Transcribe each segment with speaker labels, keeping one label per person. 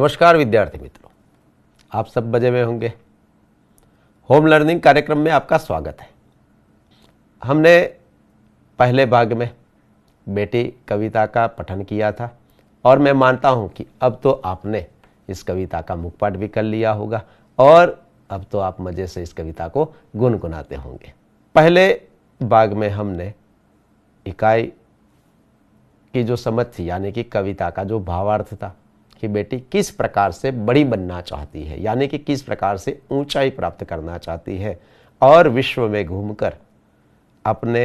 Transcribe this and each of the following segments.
Speaker 1: नमस्कार विद्यार्थी मित्रों, आप सब मजे में होंगे। होम लर्निंग कार्यक्रम में आपका स्वागत है। हमने पहले भाग में बेटी कविता का पठन किया था और मैं मानता हूं कि अब तो आपने इस कविता का मुखपाठ भी कर लिया होगा और अब तो आप मजे से इस कविता को गुनगुनाते होंगे। पहले भाग में हमने इकाई की जो समझ थी, यानी कि कविता का जो भावार्थ था कि बेटी किस प्रकार से बड़ी बनना चाहती है, यानी कि किस प्रकार से ऊंचाई प्राप्त करना चाहती है और विश्व में घूमकर अपने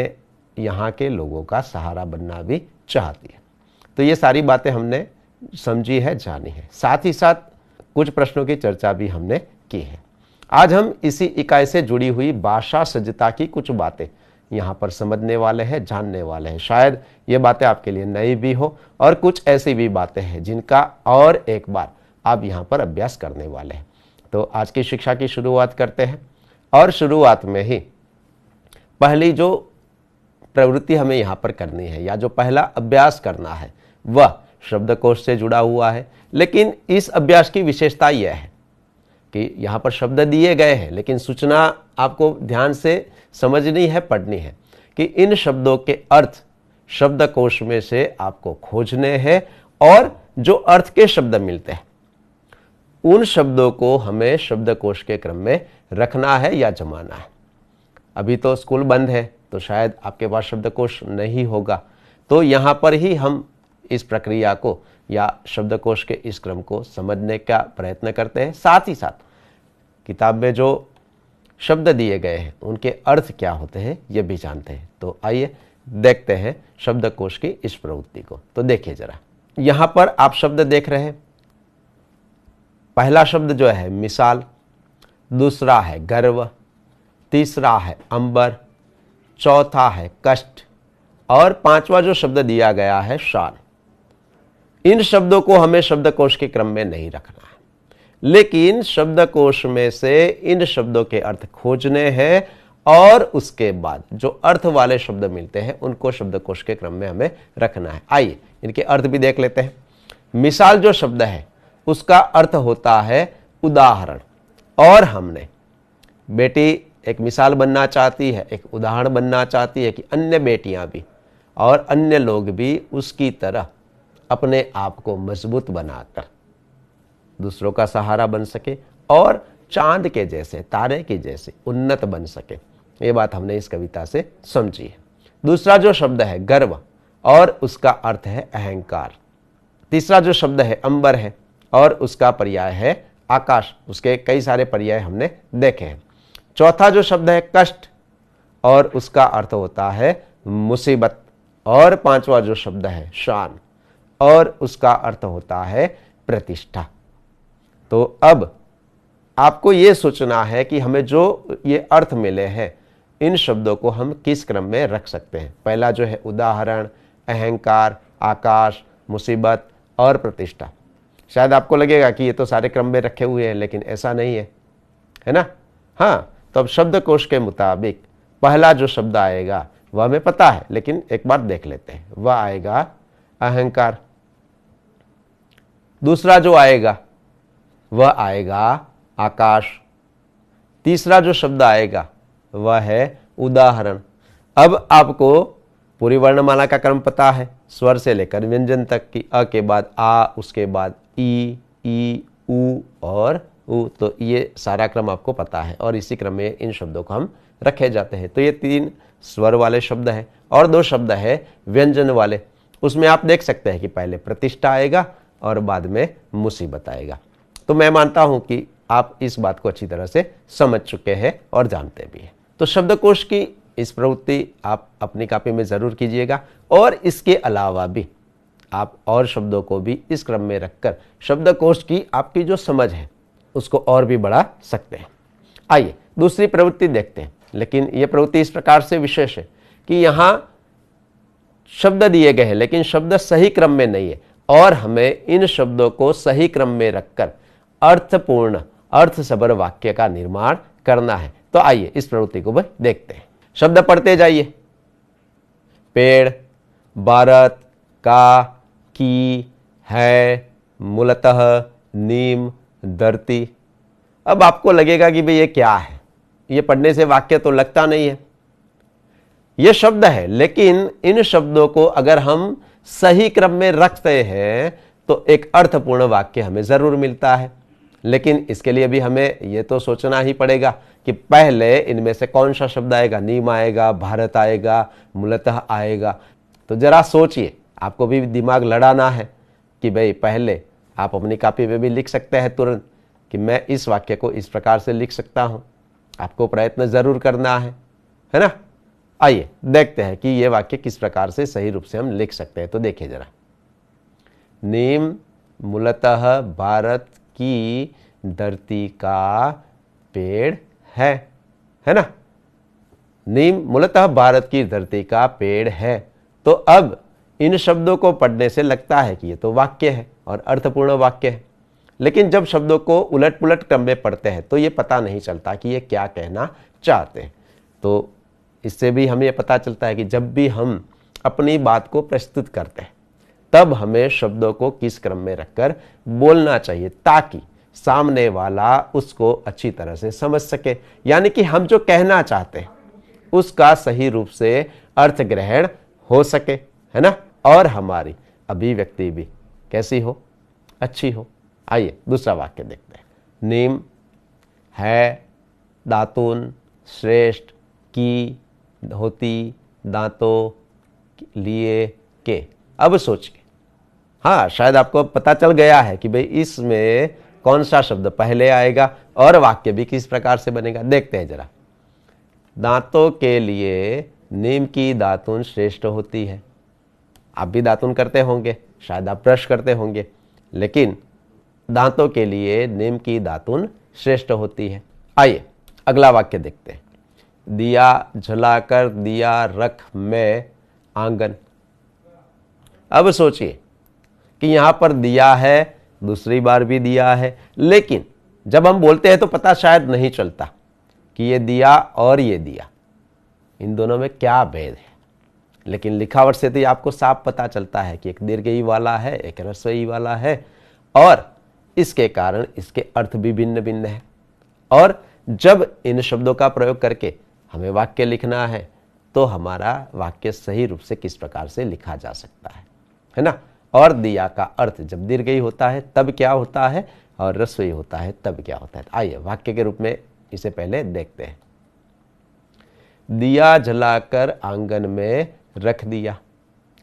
Speaker 1: यहाँ के लोगों का सहारा बनना भी चाहती है। तो ये सारी बातें हमने समझी है, जानी है। साथ ही साथ कुछ प्रश्नों की चर्चा भी हमने की है। आज हम इसी इकाई से जुड़ी हुई भाषा सज्जता की कुछ बातें यहाँ पर समझने वाले हैं, जानने वाले हैं। शायद ये बातें आपके लिए नई भी हो और कुछ ऐसी भी बातें हैं जिनका और एक बार आप यहाँ पर अभ्यास करने वाले हैं। तो आज की शिक्षा की शुरुआत करते हैं और शुरुआत में ही पहली जो प्रवृत्ति हमें यहाँ पर करनी है या जो पहला अभ्यास करना है वह शब्दकोश से जुड़ा हुआ है। लेकिन इस अभ्यास की विशेषता यह है कि यहाँ पर शब्द दिए गए हैं, लेकिन सूचना आपको ध्यान से समझनी है, पढ़नी है कि इन शब्दों के अर्थ शब्दकोश में से आपको खोजने हैं और जो अर्थ के शब्द मिलते हैं उन शब्दों को हमें शब्दकोश के क्रम में रखना है या जमाना है। अभी तो स्कूल बंद है तो शायद आपके पास शब्दकोश नहीं होगा, तो यहाँ पर ही हम इस प्रक्रिया को या शब्दकोश के इस क्रम को समझने का प्रयत्न करते हैं। साथ ही साथ किताब में जो शब्द दिए गए हैं उनके अर्थ क्या होते हैं ये भी जानते हैं। तो आइए देखते हैं शब्दकोश की इस प्रवृत्ति को। तो देखिए जरा, यहाँ पर आप शब्द देख रहे हैं। पहला शब्द जो है मिसाल, दूसरा है गर्व, तीसरा है अंबर, चौथा है कष्ट और पांचवा जो शब्द दिया गया है शान। इन शब्दों को हमें शब्दकोश के क्रम में नहीं रखना है, लेकिन शब्दकोश में से इन शब्दों के अर्थ खोजने हैं और उसके बाद जो अर्थ वाले शब्द मिलते हैं उनको शब्दकोश के क्रम में हमें रखना है। आइए इनके अर्थ भी देख लेते हैं। मिसाल जो शब्द है उसका अर्थ होता है उदाहरण, और हमने बेटी एक मिसाल बनना चाहती है, एक उदाहरण बनना चाहती है कि अन्य बेटियां भी और अन्य लोग भी उसकी तरह अपने आप को मजबूत बनाकर दूसरों का सहारा बन सके और चांद के जैसे, तारे के जैसे उन्नत बन सके। ये बात हमने इस कविता से समझी है। दूसरा जो शब्द है गर्व और उसका अर्थ है अहंकार। तीसरा जो शब्द है अंबर है और उसका पर्याय है आकाश। उसके कई सारे पर्याय हमने देखे हैं। चौथा जो शब्द है कष्ट और उसका अर्थ होता है मुसीबत। और पांचवा जो शब्द है शान और उसका अर्थ होता है प्रतिष्ठा। तो अब आपको ये सोचना है कि हमें जो ये अर्थ मिले हैं इन शब्दों को हम किस क्रम में रख सकते हैं। पहला जो है उदाहरण, अहंकार, आकाश, मुसीबत और प्रतिष्ठा। शायद आपको लगेगा कि ये तो सारे क्रम में रखे हुए हैं, लेकिन ऐसा नहीं है ना। हाँ, तो अब शब्दकोश के मुताबिक पहला जो शब्द आएगा वह हमें पता है, लेकिन एक बार देख लेते हैं। वह आएगा अहंकार। दूसरा जो आएगा वह आएगा आकाश। तीसरा जो शब्द आएगा वह है उदाहरण। अब आपको पूरी वर्णमाला का क्रम पता है, स्वर से लेकर व्यंजन तक की। अ के बाद आ, उसके बाद ई, उ और उ। तो ये सारा क्रम आपको पता है और इसी क्रम में इन शब्दों को हम रखे जाते हैं। तो ये 3 स्वर वाले शब्द हैं और 2 शब्द है व्यंजन वाले। उसमें आप देख सकते हैं कि पहले प्रतिष्ठा आएगा और बाद में मुसीबत आएगा। तो मैं मानता हूं कि आप इस बात को अच्छी तरह से समझ चुके हैं और जानते भी हैं। तो शब्दकोश की इस प्रवृत्ति आप अपनी कॉपी में जरूर कीजिएगा और इसके अलावा भी आप और शब्दों को भी इस क्रम में रखकर शब्दकोश की आपकी जो समझ है उसको और भी बढ़ा सकते हैं। आइए दूसरी प्रवृत्ति देखते हैं। लेकिन यह प्रवृत्ति इस प्रकार से विशेष है कि यहाँ शब्द दिए गए हैं लेकिन शब्द सही क्रम में नहीं है और हमें इन शब्दों को सही क्रम में रखकर अर्थपूर्ण, अर्थसभर वाक्य का निर्माण करना है। तो आइए इस प्रवृत्ति को भी देखते हैं। शब्द पढ़ते जाइए। पेड़, भारत, का, की, है, मूलतः, नीम, धरती। अब आपको लगेगा कि भाई ये क्या है, ये पढ़ने से वाक्य तो लगता नहीं है। ये शब्द है, लेकिन इन शब्दों को अगर हम सही क्रम में रखते हैं तो एक अर्थपूर्ण वाक्य हमें जरूर मिलता है। लेकिन इसके लिए भी हमें ये तो सोचना ही पड़ेगा कि पहले इनमें से कौन सा शब्द आएगा। नीम आएगा, भारत आएगा, मूलतः आएगा। तो जरा सोचिए, आपको भी दिमाग लड़ाना है कि भाई पहले आप अपनी कॉपी में भी लिख सकते हैं तुरंत कि मैं इस वाक्य को इस प्रकार से लिख सकता हूं। आपको प्रयत्न जरूर करना है ना। आइए देखते हैं कि यह वाक्य किस प्रकार से सही रूप से हम लिख सकते हैं। तो देखिए जरा, नीम मूलतः भारत की धरती का पेड़ है ना। नीम मूलतः भारत की धरती का पेड़ है। तो अब इन शब्दों को पढ़ने से लगता है कि ये तो वाक्य है और अर्थपूर्ण वाक्य है। लेकिन जब शब्दों को उलट पुलट क्रम में पढ़ते हैं तो ये पता नहीं चलता कि ये क्या कहना चाहते हैं। तो इससे भी हमें पता चलता है कि जब भी हम अपनी बात को प्रस्तुत करते हैं तब हमें शब्दों को किस क्रम में रखकर बोलना चाहिए ताकि सामने वाला उसको अच्छी तरह से समझ सके। यानी कि हम जो कहना चाहते हैं उसका सही रूप से अर्थ ग्रहण हो सके, है ना, और हमारी अभिव्यक्ति भी कैसी हो, अच्छी हो। आइए दूसरा वाक्य देखते हैं। नीम है दातुन श्रेष्ठ की होती दांतों लिए के। अब सोचिए, हाँ शायद आपको पता चल गया है कि भाई इसमें कौन सा शब्द पहले आएगा और वाक्य भी किस प्रकार से बनेगा। देखते हैं जरा। दांतों के लिए नीम की दातुन श्रेष्ठ होती है। आप भी दातुन करते होंगे, शायद आप ब्रश करते होंगे, लेकिन दांतों के लिए नीम की दातुन श्रेष्ठ होती है। आइए अगला वाक्य देखते हैं। दिया जलाकर दिया रख मैं आंगन। अब सोचिए कि यहां पर दिया है, दूसरी बार भी दिया है, लेकिन जब हम बोलते हैं तो पता शायद नहीं चलता कि ये दिया और ये दिया, इन दोनों में क्या भेद है। लेकिन लिखावट से तो ये आपको साफ पता चलता है कि एक दीर्घ ई वाला है, एक ह्रस्व ई वाला है, और इसके कारण इसके अर्थ भी भिन्न भिन्न है। और जब इन शब्दों का प्रयोग करके हमें वाक्य लिखना है तो हमारा वाक्य सही रूप से किस प्रकार से लिखा जा सकता है ना। और दिया का अर्थ जब दीर्घई होता है तब क्या होता है और ह्रस्वई होता है तब क्या होता है। आइए वाक्य के रूप में इसे पहले देखते हैं। दिया जलाकर आंगन में रख दिया।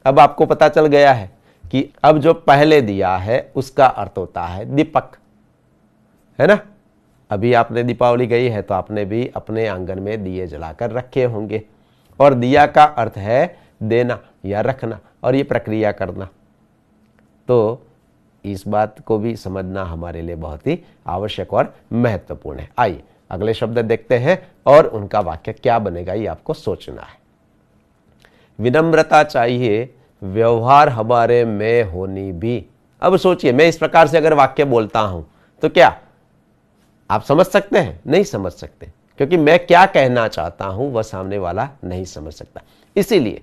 Speaker 1: अब आपको पता चल गया है कि अब जो पहले दिया है उसका अर्थ होता है दीपक, है ना। अभी आपने दीपावली गई है तो आपने भी अपने आंगन में दिए जलाकर रखे होंगे, और दिया का अर्थ है देना या रखना, और ये प्रक्रिया करना। तो इस बात को भी समझना हमारे लिए बहुत ही आवश्यक और महत्वपूर्ण है। आइए अगले शब्द देखते हैं और उनका वाक्य क्या बनेगा ये आपको सोचना है। विनम्रता चाहिए, व्यवहार हमारे में होनी भी। अब सोचिए, मैं इस प्रकार से अगर वाक्य बोलता हूं तो क्या आप समझ सकते हैं? नहीं समझ सकते, क्योंकि मैं क्या कहना चाहता हूं वह सामने वाला नहीं समझ सकता। इसीलिए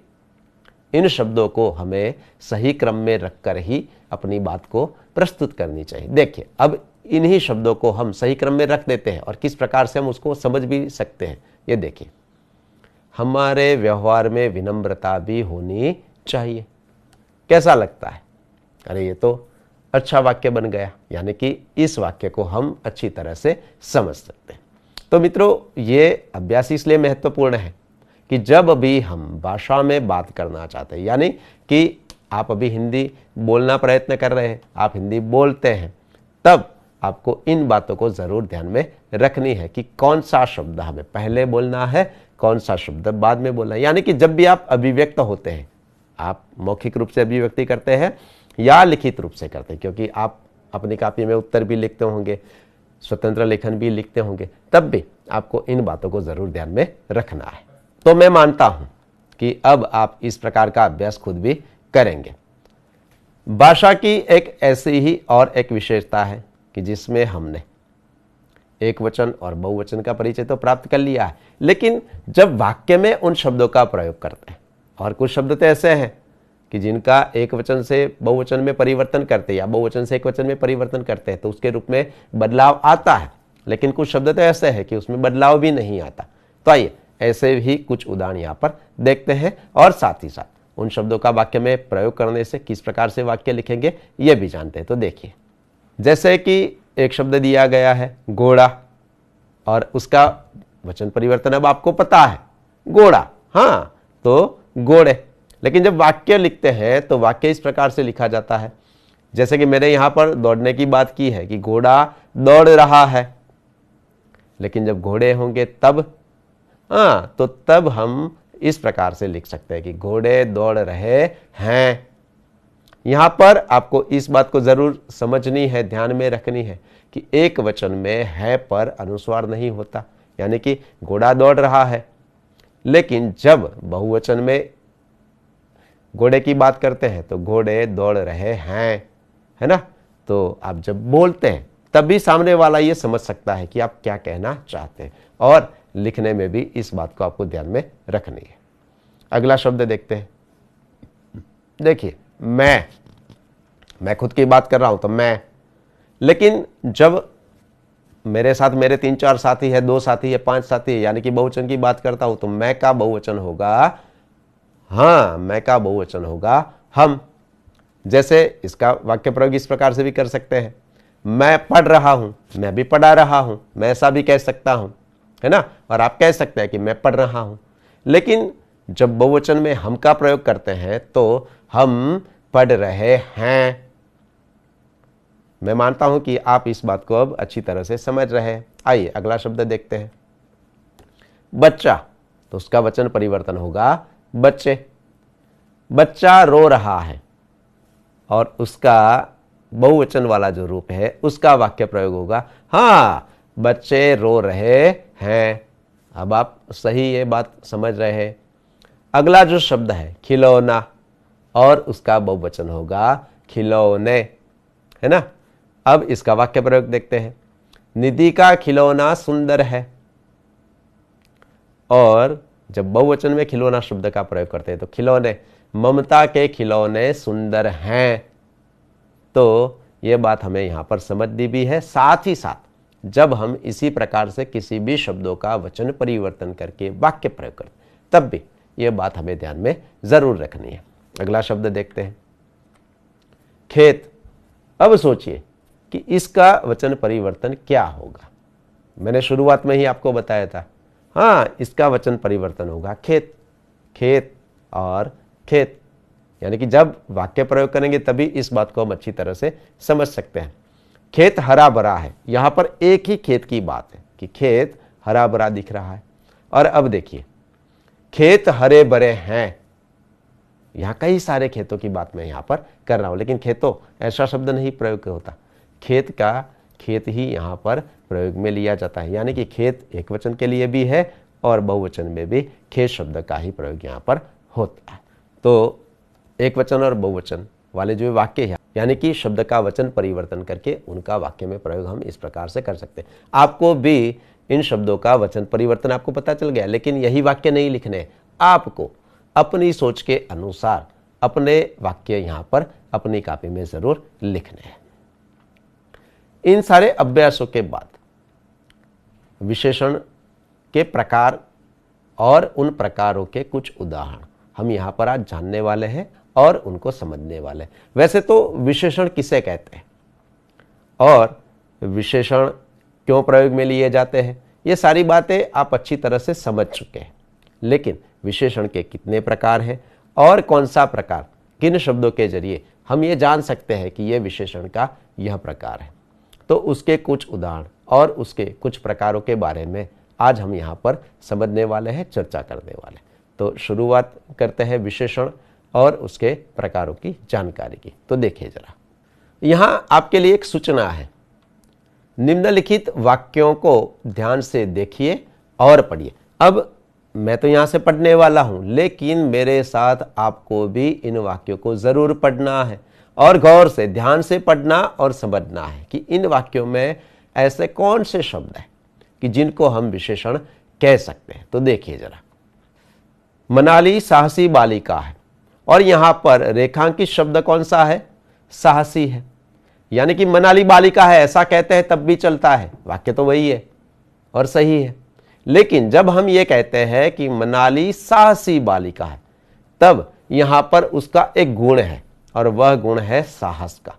Speaker 1: इन शब्दों को हमें सही क्रम में रखकर ही अपनी बात को प्रस्तुत करनी चाहिए। देखिए अब इन्हीं शब्दों को हम सही क्रम में रख देते हैं और किस प्रकार से हम उसको समझ भी सकते हैं। ये देखिए, हमारे व्यवहार में विनम्रता भी होनी चाहिए। कैसा लगता है? अरे ये तो अच्छा वाक्य बन गया, यानी कि इस वाक्य को हम अच्छी तरह से समझ सकते हैं। तो मित्रों, ये अभ्यास इसलिए महत्वपूर्ण है कि जब भी हम भाषा में बात करना चाहते हैं, यानी कि आप अभी हिंदी बोलना प्रयत्न कर रहे हैं, आप हिंदी बोलते हैं, तब आपको इन बातों को जरूर ध्यान में रखनी है कि कौन सा शब्द हमें पहले बोलना है, कौन सा शब्द बाद में बोलना है। यानी कि जब भी आप अभिव्यक्त होते हैं, आप मौखिक रूप से अभिव्यक्ति करते हैं या लिखित रूप से करते हैं, क्योंकि आप अपनी कॉपी में उत्तर भी लिखते होंगे, स्वतंत्र लेखन भी लिखते होंगे, तब भी आपको इन बातों को जरूर ध्यान में रखना है। तो मैं मानता हूं कि अब आप इस प्रकार का अभ्यास खुद भी करेंगे। भाषा की एक ऐसी ही और एक विशेषता है कि जिसमें हमने एक वचन और बहुवचन का परिचय तो प्राप्त कर लिया है, लेकिन जब वाक्य में उन शब्दों का प्रयोग करते हैं, और कुछ शब्द तो ऐसे हैं कि जिनका एक वचन से बहुवचन में परिवर्तन करते या बहुवचन से एक वचन में परिवर्तन करते हैं तो उसके रूप में बदलाव आता है, लेकिन कुछ शब्द तो ऐसे हैं कि उसमें बदलाव भी नहीं आता। तो आइए ऐसे ही कुछ उदाहरण यहाँ पर देखते हैं और साथ ही साथ उन शब्दों का वाक्य में प्रयोग करने से किस प्रकार से वाक्य लिखेंगे ये भी जानते हैं। तो देखिए, जैसे कि एक शब्द दिया गया है घोड़ा और उसका वचन परिवर्तन अब आपको पता है घोड़ा, हाँ तो घोड़े। लेकिन जब वाक्य लिखते हैं तो वाक्य इस प्रकार से लिखा जाता है, जैसे कि मैंने यहां पर दौड़ने की बात की है कि घोड़ा दौड़ रहा है, लेकिन जब घोड़े होंगे तब, हाँ तो तब हम इस प्रकार से लिख सकते हैं कि घोड़े दौड़ रहे हैं। यहां पर आपको इस बात को जरूर समझनी है, ध्यान में रखनी है कि एक वचन में है पर अनुस्वार नहीं होता, यानी कि घोड़ा दौड़ रहा है। लेकिन जब बहुवचन में घोड़े की बात करते हैं तो घोड़े दौड़ रहे हैं, है ना। तो आप जब बोलते हैं तब भी सामने वाला ये समझ सकता है कि आप क्या कहना चाहते हैं, और लिखने में भी इस बात को आपको ध्यान में रखनी है। अगला शब्द देखते हैं। देखिए, मैं खुद की बात कर रहा हूं तो मैं, लेकिन जब मेरे साथ मेरे 3-4 साथी है, 2 साथी है, 5 साथी है, यानी कि बहुवचन की बात करता हूं तो मैं का बहुवचन होगा, हाँ मैं का बहुवचन होगा हम। जैसे इसका वाक्य प्रयोग इस प्रकार से भी कर सकते हैं, मैं पढ़ रहा हूं, मैं भी पढ़ा रहा हूं, मैं ऐसा भी कह सकता हूं, है ना। और आप कह सकते हैं कि मैं पढ़ रहा हूं। लेकिन जब बहुवचन में हम का प्रयोग करते हैं तो हम पढ़ रहे हैं। मैं मानता हूं कि आप इस बात को अब अच्छी तरह से समझ रहे हैं। आइए अगला शब्द देखते हैं, बच्चा। तो उसका वचन परिवर्तन होगा बच्चे। बच्चा रो रहा है और उसका बहुवचन वाला जो रूप है उसका वाक्य प्रयोग होगा, हाँ बच्चे रो रहे हैं। अब आप सही ये बात समझ रहे हैं। अगला जो शब्द है खिलौना, और उसका बहुवचन होगा खिलौने, है ना। अब इसका वाक्य प्रयोग देखते हैं, निधि का खिलौना सुंदर है। और जब बहुवचन में खिलौना शब्द का प्रयोग करते हैं तो खिलौने, ममता के खिलौने सुंदर हैं। तो ये बात हमें यहां पर समझनी भी है। साथ ही साथ जब हम इसी प्रकार से किसी भी शब्दों का वचन परिवर्तन करके वाक्य प्रयोग करते तब भी ये बात हमें ध्यान में जरूर रखनी है। अगला शब्द देखते हैं, खेत। अब सोचिए कि इसका वचन परिवर्तन क्या होगा। मैंने शुरुआत में ही आपको बताया था, हाँ इसका वचन परिवर्तन होगा खेत। खेत और खेत, यानी कि जब वाक्य प्रयोग करेंगे तभी इस बात को हम अच्छी तरह से समझ सकते हैं। खेत हरा भरा है, यहां पर एक ही खेत की बात है कि खेत हरा भरा दिख रहा है। और अब देखिए, खेत हरे भरे हैं, यहां कई सारे खेतों की बात मैं यहां पर कर रहा हूं, लेकिन खेतों ऐसा शब्द नहीं प्रयोग होता। खेत का खेत ही यहां पर प्रयोग में लिया जाता है, यानी कि खेत एक वचन के लिए भी है और बहुवचन में भी खेत शब्द का ही प्रयोग यहां पर होता है। तो एक वचन और बहुवचन वाले जो वाक्य है, यानी कि शब्द का वचन परिवर्तन करके उनका वाक्य में प्रयोग हम इस प्रकार से कर सकते हैं। आपको भी इन शब्दों का वचन परिवर्तन आपको पता चल गया, लेकिन यही वाक्य नहीं लिखने, आपको अपनी सोच के अनुसार अपने वाक्य यहां पर अपनी कॉपी में जरूर लिखने हैं। इन सारे अभ्यासों के बाद विशेषण के प्रकार और उन प्रकारों के कुछ उदाहरण हम यहां पर आज जानने वाले हैं और उनको समझने वाले हैं। वैसे तो विशेषण किसे कहते हैं और विशेषण क्यों प्रयोग में लिए जाते हैं, ये सारी बातें आप अच्छी तरह से समझ चुके हैं। लेकिन विशेषण के कितने प्रकार हैं और कौन सा प्रकार किन शब्दों के जरिए हम ये जान सकते हैं कि ये विशेषण का यह प्रकार है, तो उसके कुछ उदाहरण और उसके कुछ प्रकारों के बारे में आज हम यहाँ पर समझने वाले हैं, चर्चा करने वाले। तो शुरुआत करते हैं विशेषण और उसके प्रकारों की जानकारी की। तो देखिए जरा, यहाँ आपके लिए एक सूचना है। निम्नलिखित वाक्यों को ध्यान से देखिए और पढ़िए। अब मैं तो यहाँ से पढ़ने वाला हूँ, लेकिन मेरे साथ आपको भी इन वाक्यों को जरूर पढ़ना है और गौर से ध्यान से पढ़ना और समझना है कि इन वाक्यों में ऐसे कौन से शब्द हैं कि जिनको हम विशेषण कह सकते हैं। तो देखिए जरा, मनाली साहसी बालिका है और यहां पर रेखांकित शब्द कौन सा है? साहसी है। यानी कि मनाली बालिका है ऐसा कहते हैं तब भी चलता है, वाक्य तो वही है और सही है। लेकिन जब हम ये कहते हैं कि मनाली साहसी बालिका है, तब यहां पर उसका एक गुण है और वह गुण है साहस का।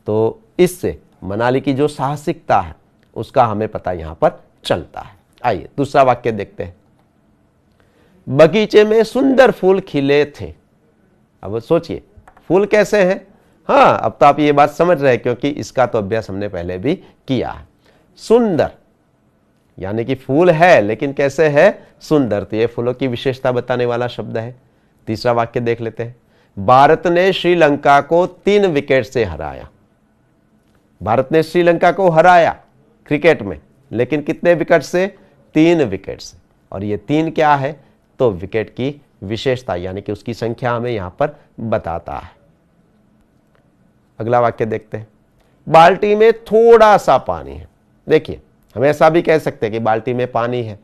Speaker 1: तो इससे मनाली की जो साहसिकता है उसका हमें पता यहां पर चलता है। आइए दूसरा वाक्य देखते हैं। बगीचे में सुंदर फूल खिले थे। अब सोचिए फूल कैसे हैं? हाँ, अब तो आप ये बात समझ रहे हैं क्योंकि इसका तो अभ्यास हमने पहले भी किया है। सुंदर यानी कि फूल है लेकिन कैसे है? सुंदर। तो ये फूलों की विशेषता बताने वाला शब्द है। तीसरा वाक्य देख लेते हैं। भारत ने श्रीलंका को 3 विकेट से हराया। भारत ने श्रीलंका को हराया क्रिकेट में, लेकिन कितने विकेट से? 3 विकेट से। और ये 3 क्या है? तो विकेट की विशेषता यानी कि उसकी संख्या हमें यहां पर बताता है। अगला वाक्य देखते हैं। बाल्टी में थोड़ा सा पानी है। देखिए हम ऐसा भी कह सकते हैं कि बाल्टी में पानी है,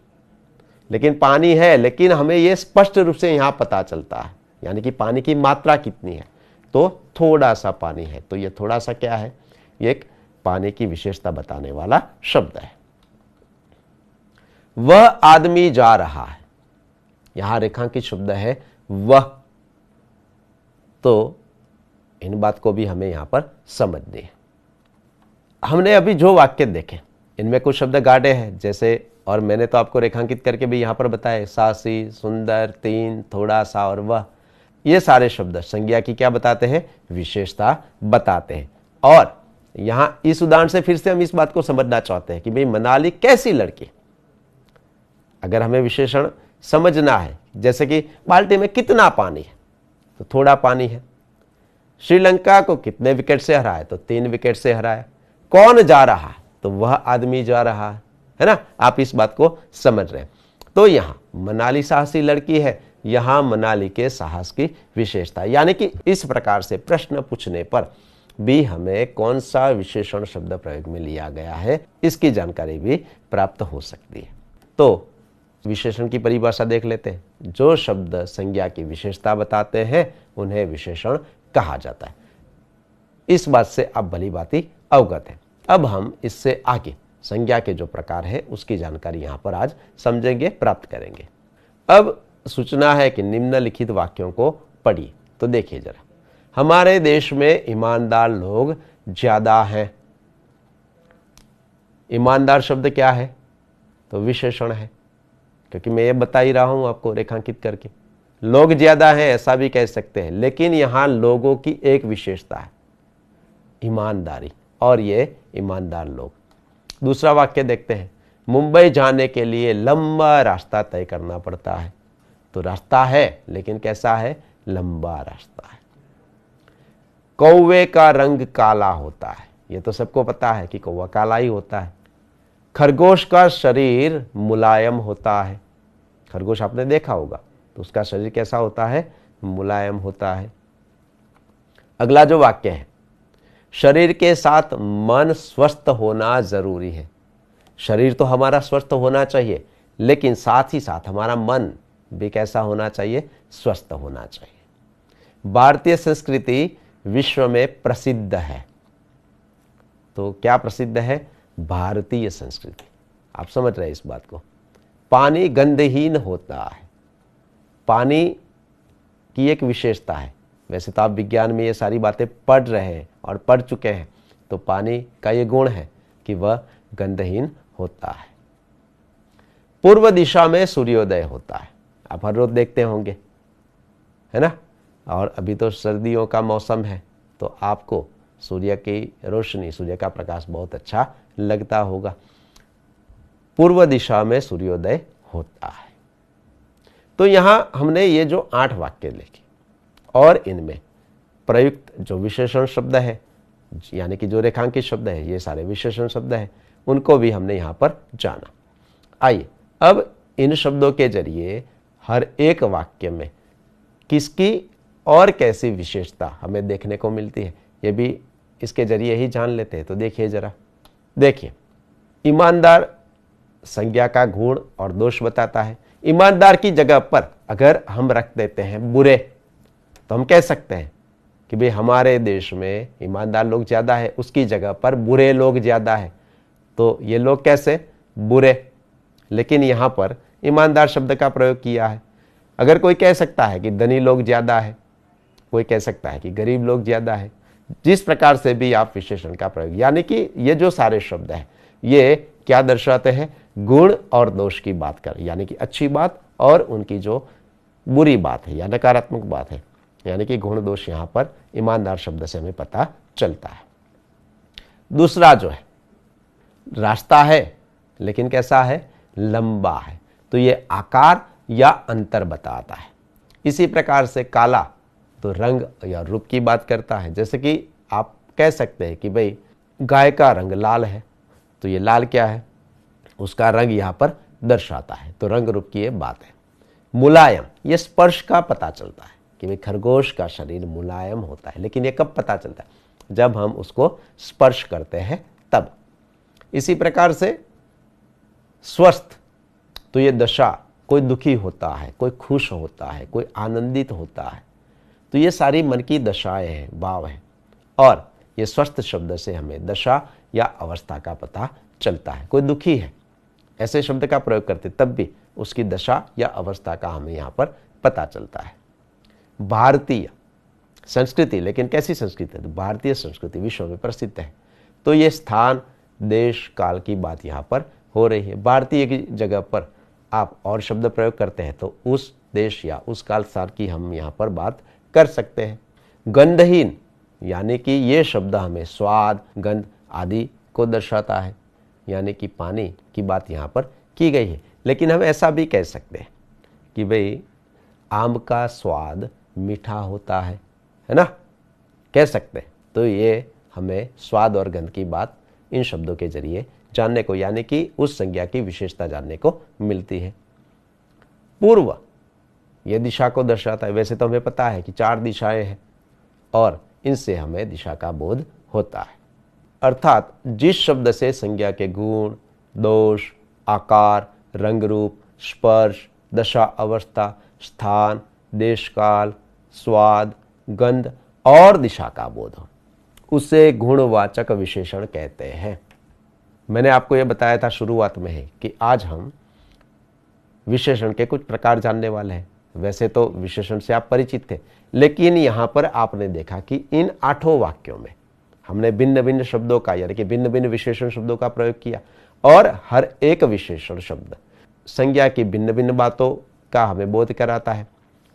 Speaker 1: लेकिन पानी है, लेकिन हमें यह स्पष्ट रूप से यहां पता चलता है यानी कि पानी की मात्रा कितनी है, तो थोड़ा सा पानी है। तो यह थोड़ा सा क्या है? ये एक पानी की विशेषता बताने वाला शब्द है। वह आदमी जा रहा है। यहां रेखांकित शब्द है वह। तो इन बात को भी हमें यहां पर समझनी है। हमने अभी जो वाक्य देखे इनमें कुछ शब्द गाढ़े हैं जैसे, और मैंने तो आपको रेखांकित करके भी यहां पर बताए, साहसी, सुंदर, 3, थोड़ा सा और वह। ये सारे शब्द संज्ञा की क्या बताते हैं? विशेषता बताते हैं। और यहां इस उदाहरण से फिर से हम इस बात को समझना चाहते हैं कि भाई मनाली कैसी लड़की। अगर हमें विशेषण समझना है, जैसे कि बाल्टी में कितना पानी है, तो थोड़ा पानी है। श्रीलंका को कितने विकेट से हराया? तो 3 विकेट से हराया। कौन जा रहा है? तो वह आदमी जा रहा है ना? आप इस बात को समझ रहे हैं। तो यहां मनाली साहसी लड़की है, यहां मनाली के साहस की विशेषता, यानी कि इस प्रकार से प्रश्न पूछने पर भी हमें कौन सा विशेषण शब्द प्रयोग में लिया गया है इसकी जानकारी भी प्राप्त हो सकती है। तो विशेषण की परिभाषा देख लेते हैं। जो शब्द संज्ञा की विशेषता बताते हैं उन्हें विशेषण कहा जाता है। इस बात से आप भली भांति अवगत हैं। अब हम इससे आगे संज्ञा के जो प्रकार है उसकी जानकारी यहां पर आज समझेंगे, प्राप्त करेंगे। अब सूचना है कि निम्नलिखित वाक्यों को पढ़िए। तो देखिए जरा, हमारे देश में ईमानदार लोग ज्यादा हैं। ईमानदार शब्द क्या है? तो विशेषण है, क्योंकि मैं ये बता ही रहा हूं आपको रेखांकित करके। लोग ज्यादा हैं ऐसा भी कह सकते हैं, लेकिन यहां लोगों की एक विशेषता है, ईमानदारी, और ये ईमानदार लोग। दूसरा वाक्य देखते हैं। मुंबई जाने के लिए लंबा रास्ता तय करना पड़ता है। तो रास्ता है लेकिन कैसा है? लंबा रास्ता है। कौवे का रंग काला होता है। ये तो सबको पता है कि कौवा काला ही होता है। खरगोश का शरीर मुलायम होता है। खरगोश आपने देखा होगा, तो उसका शरीर कैसा होता है? मुलायम होता है। अगला जो वाक्य है, शरीर के साथ मन स्वस्थ होना जरूरी है। शरीर तो हमारा स्वस्थ होना चाहिए, लेकिन साथ ही साथ हमारा मन भी कैसा होना चाहिए? स्वस्थ होना चाहिए। भारतीय संस्कृति विश्व में प्रसिद्ध है। तो क्या प्रसिद्ध है? भारतीय संस्कृति। आप समझ रहे हैं इस बात को। पानी गंधहीन होता है। पानी की एक विशेषता है। वैसे तो आप विज्ञान में ये सारी बातें पढ़ रहे हैं और पढ़ चुके हैं। तो पानी का ये गुण है कि वह गंधहीन होता है। पूर्व दिशा में सूर्योदय होता है। आप हर रोज देखते होंगे, है ना? और अभी तो सर्दियों का मौसम है, तो आपको सूर्य की रोशनी, सूर्य का प्रकाश बहुत अच्छा लगता होगा। पूर्व दिशा में सूर्योदय होता है। तो यहां हमने ये जो 8 वाक्य लिखे और इनमें प्रयुक्त जो विशेषण शब्द है, यानी कि जो रेखांकित शब्द है, ये सारे विशेषण शब्द हैं, उनको भी हमने यहां पर जाना। आइए अब इन शब्दों के जरिए हर एक वाक्य में किसकी और कैसी विशेषता हमें देखने को मिलती है, ये भी इसके जरिए ही जान लेते हैं। तो देखिए जरा, देखिए, ईमानदार संज्ञा का गुण और दोष बताता है। ईमानदार की जगह पर अगर हम रख देते हैं बुरे, तो हम कह सकते हैं कि भाई हमारे देश में ईमानदार लोग ज़्यादा है, उसकी जगह पर बुरे लोग ज़्यादा है। तो ये लोग कैसे? बुरे। लेकिन यहाँ पर ईमानदार शब्द का प्रयोग किया है। अगर कोई कह सकता है कि धनी लोग ज़्यादा है, कोई कह सकता है कि गरीब लोग ज़्यादा है, जिस प्रकार से भी आप विशेषण का प्रयोग, यानी कि ये जो सारे शब्द हैं ये क्या दर्शाते हैं? गुण और दोष की बात कर, यानी कि अच्छी बात और उनकी जो बुरी बात है या नकारात्मक बात है, यानी कि गुण दोष यहाँ पर ईमानदार शब्द से हमें पता चलता है। दूसरा जो है, रास्ता है लेकिन कैसा है? लंबा है। तो ये आकार या अंतर बताता है। इसी प्रकार से काला तो रंग या रूप की बात करता है। जैसे कि आप कह सकते हैं कि भाई गाय का रंग लाल है, तो ये लाल क्या है? उसका रंग यहाँ पर दर्शाता है। तो रंग रूप की ये बात है। मुलायम, ये स्पर्श का पता चलता है कि भाई खरगोश का शरीर मुलायम होता है, लेकिन ये कब पता चलता है? जब हम उसको स्पर्श करते हैं तब। इसी प्रकार से स्वस्थ, तो ये दशा, कोई दुखी होता है, कोई खुश होता है, कोई आनंदित होता है, तो ये सारी मन की दशाएं हैं, भाव हैं। और ये स्वस्थ शब्द से हमें दशा या अवस्था का पता चलता है। कोई दुखी है, ऐसे शब्द का प्रयोग करते तब भी उसकी दशा या अवस्था का हमें यहाँ पर पता चलता है। भारतीय संस्कृति, लेकिन कैसी संस्कृति है? तो भारतीय संस्कृति विश्व में प्रसिद्ध है। तो ये स्थान, देश, काल की बात यहाँ पर हो रही है। भारतीय की जगह पर आप और शब्द प्रयोग करते हैं तो उस देश या उस काल साल की हम यहाँ पर बात कर सकते हैं। गंधहीन, यानी कि ये शब्द हमें स्वाद, गंध आदि को दर्शाता है, यानी कि पानी की बात यहाँ पर की गई है। लेकिन हम ऐसा भी कह सकते हैं कि भाई आम का स्वाद मीठा होता है ना, कह सकते हैं। तो ये हमें स्वाद और गंध की बात इन शब्दों के जरिए जानने को, यानी कि उस संज्ञा की विशेषता जानने को मिलती है। पूर्व, यह दिशा को दर्शाता है। वैसे तो हमें पता है कि 4 दिशाएं हैं और इनसे हमें दिशा का बोध होता है। अर्थात जिस शब्द से संज्ञा के गुण, दोष, आकार, रंग रूप, स्पर्श, दशा, अवस्था, स्थान, देश, काल, स्वाद, गंध और दिशा का बोध हो, उसे गुणवाचक विशेषण कहते हैं। मैंने आपको यह बताया था शुरुआत में है कि आज हम विशेषण के कुछ प्रकार जानने वाले हैं। वैसे तो विशेषण से आप परिचित थे, लेकिन यहाँ पर आपने देखा कि इन 8 वाक्यों में हमने भिन्न भिन्न शब्दों का, यानी कि भिन्न भिन्न विशेषण शब्दों का प्रयोग किया और हर एक विशेषण शब्द संज्ञा की भिन्न भिन्न बातों का हमें बोध कराता है।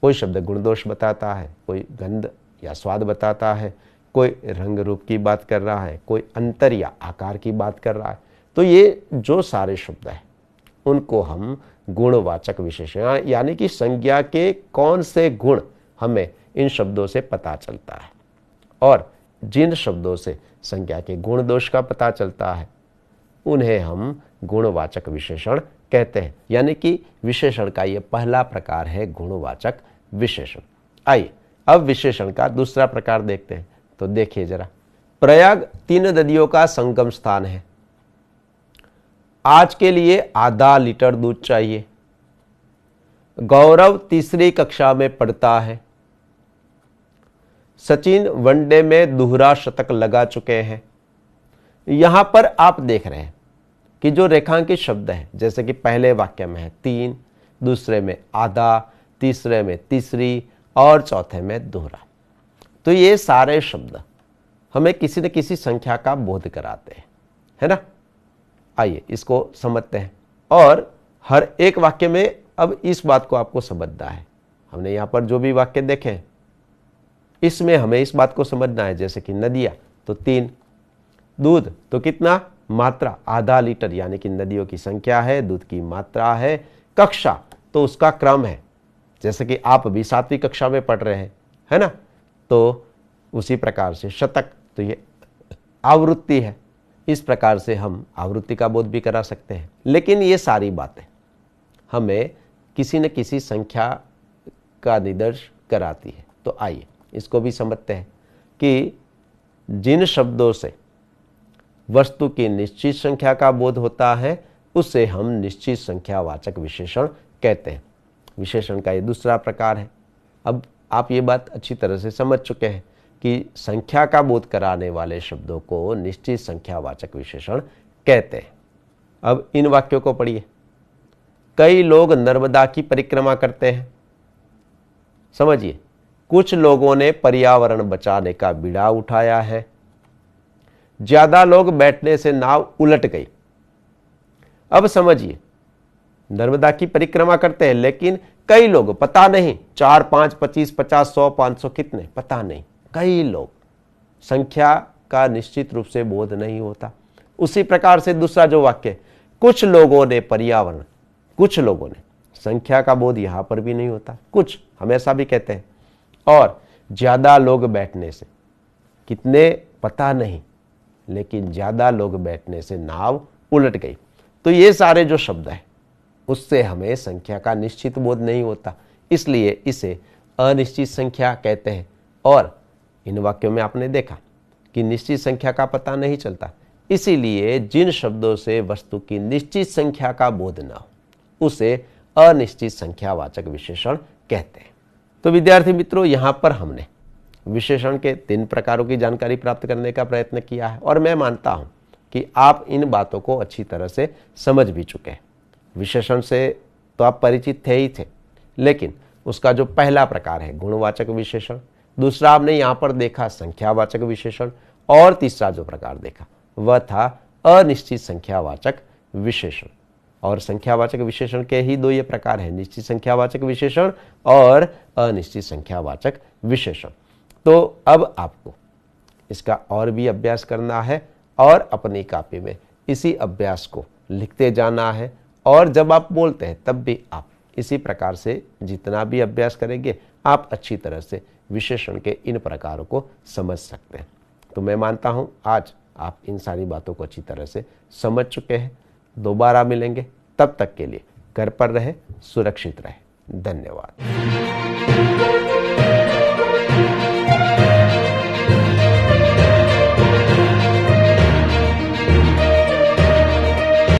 Speaker 1: कोई शब्द गुण दोष बताता है, कोई गंध या स्वाद बताता है, कोई रंग रूप की बात कर रहा है, कोई अंतर या आकार की बात कर रहा है। तो ये जो सारे शब्द हैं उनको हम गुणवाचक विशेषण, यानी कि संज्ञा के कौन से गुण हमें इन शब्दों से पता चलता है और जिन शब्दों से संज्ञा के गुण दोष का पता चलता है उन्हें हम गुणवाचक विशेषण कहते हैं। यानी कि विशेषण का ये पहला प्रकार है गुणवाचक विशेषण। आइए अब विशेषण का दूसरा प्रकार देखते हैं। तो देखिए जरा, प्रयाग 3 नदियों का संगम स्थान है। आज के लिए आधा लीटर दूध चाहिए। गौरव तीसरी कक्षा में पढ़ता है। सचिन वनडे में दोहरा शतक लगा चुके हैं। यहां पर आप देख रहे हैं कि जो रेखांकित शब्द है, जैसे कि पहले वाक्य में है 3, दूसरे में आधा, तीसरे में तीसरी और चौथे में दोहरा। तो ये सारे शब्द हमें किसी न किसी संख्या का बोध कराते हैं, है ना। आइए इसको समझते हैं और हर एक वाक्य में अब इस बात को आपको समझना है। हमने यहाँ पर जो भी वाक्य देखे हैं इसमें हमें इस बात को समझना है। जैसे कि नदियाँ तो 3, दूध तो कितना, मात्रा आधा लीटर, यानी कि नदियों की संख्या है, दूध की मात्रा है। कक्षा तो उसका क्रम है, जैसे कि आप भी 7वीं कक्षा में पढ़ रहे हैं, है ना। तो उसी प्रकार से शतक तो ये आवृत्ति है। इस प्रकार से हम आवृत्ति का बोध भी करा सकते हैं। लेकिन ये सारी बातें हमें किसी न किसी संख्या का निर्देश कराती है। तो आइए इसको भी समझते हैं कि जिन शब्दों से वस्तु की निश्चित संख्या का बोध होता है उसे हम निश्चित संख्यावाचक विशेषण कहते हैं। विशेषण का ये दूसरा प्रकार है। अब आप ये बात अच्छी तरह से समझ चुके हैं कि संख्या का बोध कराने वाले शब्दों को निश्चित संख्यावाचक विशेषण कहते हैं। अब इन वाक्यों को पढ़िए। कई लोग नर्मदा की परिक्रमा करते हैं। समझिए, कुछ लोगों ने पर्यावरण बचाने का बीड़ा उठाया है। ज्यादा लोग बैठने से नाव उलट गई। अब समझिए, नर्मदा की परिक्रमा करते हैं, लेकिन कई लोग, पता नहीं 4, 5, 25, 50, 100, 500 कितने, पता नहीं, कई लोग, संख्या का निश्चित रूप से बोध नहीं होता। उसी प्रकार से दूसरा जो वाक्य, कुछ लोगों ने पर्यावरण, कुछ लोगों ने, संख्या का बोध यहां पर भी नहीं होता, कुछ हमेशा भी कहते हैं। और ज्यादा लोग बैठने से, कितने पता नहीं, लेकिन ज्यादा लोग बैठने से नाव उलट गई। तो ये सारे जो शब्द है उससे हमें संख्या का निश्चित बोध नहीं होता, इसलिए इसे अनिश्चित संख्या कहते हैं। और इन वाक्यों में आपने देखा कि निश्चित संख्या का पता नहीं चलता, इसीलिए जिन शब्दों से वस्तु की निश्चित संख्या का बोध न हो उसे अनिश्चित संख्यावाचक विशेषण कहते हैं। तो विद्यार्थी मित्रों, यहां पर हमने विशेषण के 3 प्रकारों की जानकारी प्राप्त करने का प्रयत्न किया है और मैं मानता हूं कि आप इन बातों को अच्छी तरह से समझ भी चुके हैं। विशेषण से तो आप परिचित थे ही थे, लेकिन उसका जो पहला प्रकार है गुणवाचक विशेषण, दूसरा आपने यहां पर देखा संख्यावाचक विशेषण, और तीसरा जो प्रकार देखा वह था अनिश्चित संख्यावाचक विशेषण। और संख्यावाचक विशेषण के ही 2 ये प्रकार हैं, निश्चित संख्यावाचक विशेषण और अनिश्चित संख्यावाचक विशेषण। तो अब आपको इसका और भी अभ्यास करना है और अपनी कॉपी में इसी अभ्यास को लिखते जाना है, और जब आप बोलते हैं तब भी आप इसी प्रकार से जितना भी अभ्यास करेंगे आप अच्छी तरह से विशेषण के इन प्रकारों को समझ सकते हैं। तो मैं मानता हूं आज आप इन सारी बातों को अच्छी तरह से समझ चुके हैं। दोबारा मिलेंगे, तब तक के लिए घर पर रहे, सुरक्षित रहे। धन्यवाद।